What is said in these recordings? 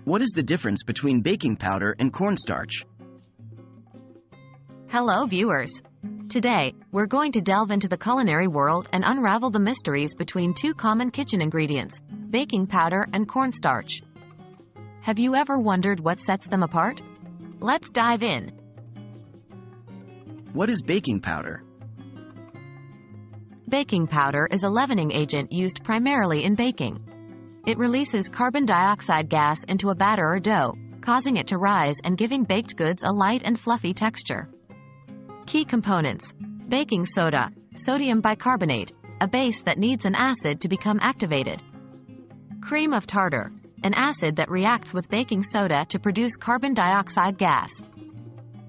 What is the difference between baking powder and cornstarch? Hello viewers! Today, we're going to delve into the culinary world and unravel the mysteries between two common kitchen ingredients, baking powder and cornstarch. Have you ever wondered what sets them apart? Let's dive in. What is baking powder? Baking powder is a leavening agent used primarily in baking. It releases carbon dioxide gas into a batter or dough, causing it to rise and giving baked goods a light and fluffy texture. Key components: baking soda, sodium bicarbonate, a base that needs an acid to become activated. Cream of tartar, an acid that reacts with baking soda to produce carbon dioxide gas.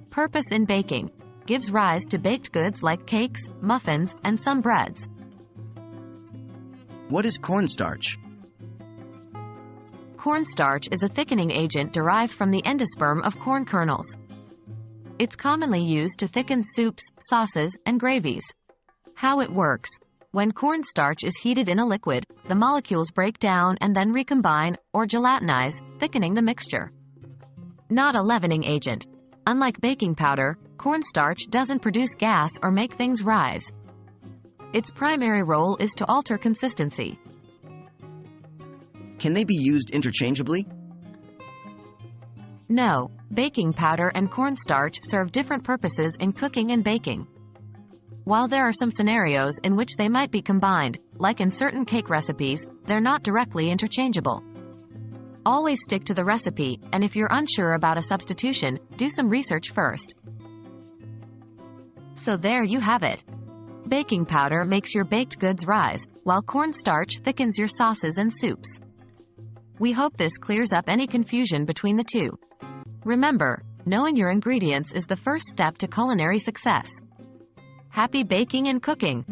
Purpose in baking: gives rise to baked goods like cakes, muffins, and some breads. What is cornstarch? Cornstarch is a thickening agent derived from the endosperm of corn kernels. It's commonly used to thicken soups, sauces, and gravies. How it works: when cornstarch is heated in a liquid, the molecules break down and then recombine, or gelatinize, thickening the mixture. Not a leavening agent. Unlike baking powder, cornstarch doesn't produce gas or make things rise. Its primary role is to alter consistency. Can they be used interchangeably? No, baking powder and cornstarch serve different purposes in cooking and baking. While there are some scenarios in which they might be combined, like in certain cake recipes, they're not directly interchangeable. Always stick to the recipe, and if you're unsure about a substitution, do some research first. So there you have it. Baking powder makes your baked goods rise, while cornstarch thickens your sauces and soups. We hope this clears up any confusion between the two. Remember, knowing your ingredients is the first step to culinary success. Happy baking and cooking!